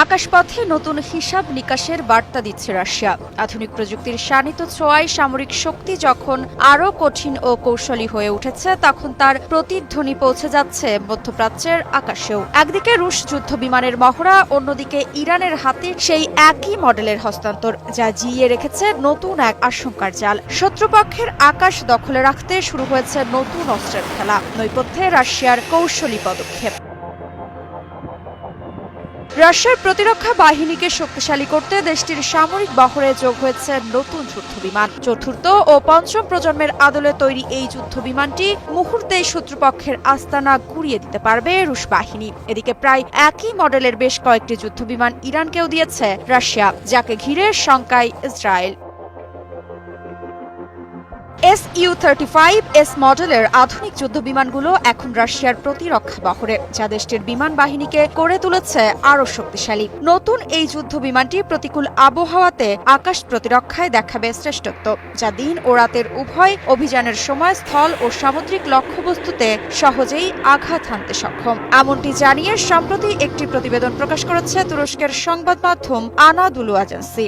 আকাশপথে নতুন হিসাব নিকাশের বার্তা দিচ্ছে রাশিয়া। আধুনিক প্রযুক্তির শানিত ছোঁয়ায় সামরিক শক্তি যখন আরও কঠিন ও কৌশলী হয়ে উঠেছে, তখন তার প্রতিধ্বনি পৌঁছে যাচ্ছে মধ্যপ্রাচ্যের আকাশেও। একদিকে রুশ যুদ্ধ বিমানের মহড়া, অন্যদিকে ইরানের হাতে সেই একই মডেলের হস্তান্তর, যা জিইয়ে রেখেছে নতুন এক আশঙ্কার জাল। শত্রুপক্ষের আকাশ দখলে রাখতে শুরু হয়েছে নতুন অস্ত্রের খেলা, নৈপথ্যে রাশিয়ার কৌশলী পদক্ষেপ। রাশিয়ার প্রতিরক্ষা বাহিনীকে শক্তিশালী করতে দেশটির সামরিক বহরে যোগ হয়েছে নতুন যুদ্ধবিমান। চতুর্থ ও পঞ্চম প্রজন্মের আদলে তৈরি এই যুদ্ধবিমানটি মুহূর্তেই শত্রুপক্ষের আস্তানা গুঁড়িয়ে দিতে পারবে রুশ বাহিনী। এদিকে প্রায় একই মডেলের বেশ কয়েকটি যুদ্ধবিমান ইরানকেও দিয়েছে রাশিয়া, যাকে ঘিরে শঙ্কায় ইসরায়েল। Su-35S মডেলের আধুনিক যুদ্ধবিমানগুলো এখন রাশিয়ার প্রতিরক্ষা বহরে, যা দেশটির বিমান বাহিনীকে করে তুলেছে আরও শক্তিশালী। নতুন এই যুদ্ধবিমানটি প্রতিকূল আবহাওয়াতে আকাশ প্রতিরক্ষায় দেখাবে শ্রেষ্ঠত্ব, যা দিন ও রাতের উভয় অভিযানের সময় স্থল ও সামুদ্রিক লক্ষ্যবস্তুতে সহজেই আঘাত হানতে সক্ষম। এমনটি জানিয়ে সম্প্রতি একটি প্রতিবেদন প্রকাশ করেছে তুরস্কের সংবাদ মাধ্যম আনাদুলু এজেন্সি।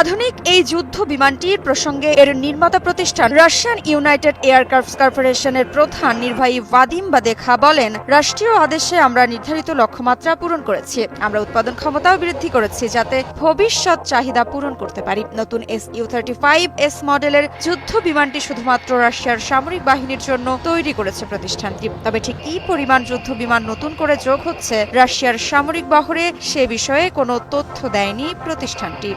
আধুনিক এই যুদ্ধ বিমানটির প্রসঙ্গে এর নির্মাতা প্রতিষ্ঠান রাশিয়ান ইউনাইটেড এয়ারক্রাফটস কর্পোরেশনের প্রধান নির্বাহী ভাদিম বাদেখা বলেন, রাষ্ট্রীয় আদেশে আমরা নির্ধারিত লক্ষ্যমাত্রা পূরণ করেছি। আমরা উৎপাদন ক্ষমতাও বৃদ্ধি করেছি, যাতে ভবিষ্যৎ চাহিদা পূরণ করতে পারি। নতুন Su-35S মডেলের যুদ্ধ বিমানটি শুধুমাত্র রাশিয়ার সামরিক বাহিনীর জন্য তৈরি করেছে প্রতিষ্ঠানটি। তবে ঠিক কী পরিমাণ যুদ্ধ বিমান নতুন করে যোগ হচ্ছে রাশিয়ার সামরিক বহরে, সে বিষয়ে কোনো তথ্য দেয়নি প্রতিষ্ঠানটি।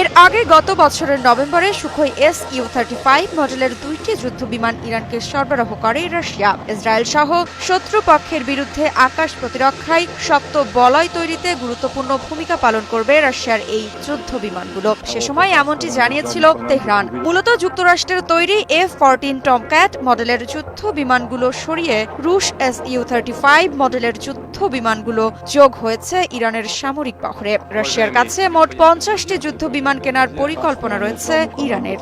এর আগে গত বছরের নভেম্বরে সুখোই Su-35 মডেলের দুইটি যুদ্ধবিমান ইরানকে সরবরাহ করে রাশিয়া। ইসরায়েল সহ শত্রুপক্ষের বিরুদ্ধে আকাশ প্রতিরক্ষায় শক্ত বলয় তৈরিতে গুরুত্বপূর্ণ ভূমিকা পালন করবে রাশিয়ার এই যুদ্ধবিমানগুলো। সে সময় এমনটি জানিয়েছিল তেহরান। মূলত যুক্তরাষ্ট্রের তৈরি F-14 টমক্যাট মডেলের যুদ্ধ বিমানগুলো সরিয়ে রুশ Su-35 মডেলের যুদ্ধ বিমানগুলো যোগ হয়েছে ইরানের সামরিক বহরে। রাশিয়ার কাছে মোট 50টি যুদ্ধ বিমান কেনার পরিকল্পনা রয়েছে ইরানের।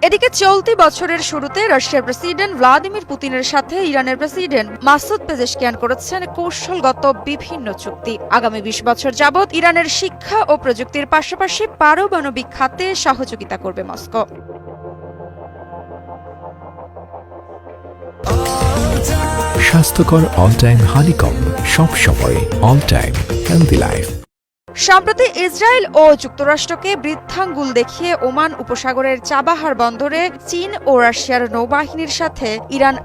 এদিকে চলতি বছরের শুরুতে রাশিয়ার প্রেসিডেন্ট ভ্লাদিমির পুতিনের সাথে ইরানের প্রেসিডেন্ট মাসুদ পেজেশকিয়ান করেছেন কৌশলগত বিভিন্ন চুক্তি। আগামী 20 বছর যাবৎ ইরানের শিক্ষা ও প্রযুক্তির পাশাপাশি পারমাণবিক খাতে সহযোগিতা করবে মস্কো। স্বাস্থ্যকর অল টাইম হানিকম, সব সময় অল টাইম হেলদি লাইফ। সম্প্রতি ইসরায়েল ও যুক্তরাষ্ট্রকে বৃদ্ধাঙ্গুল দেখিয়ে ওমান উপসাগরের চাবাহার বন্দরে চীন ও রাশিয়ার নৌবাহিনীর সাথে ইরান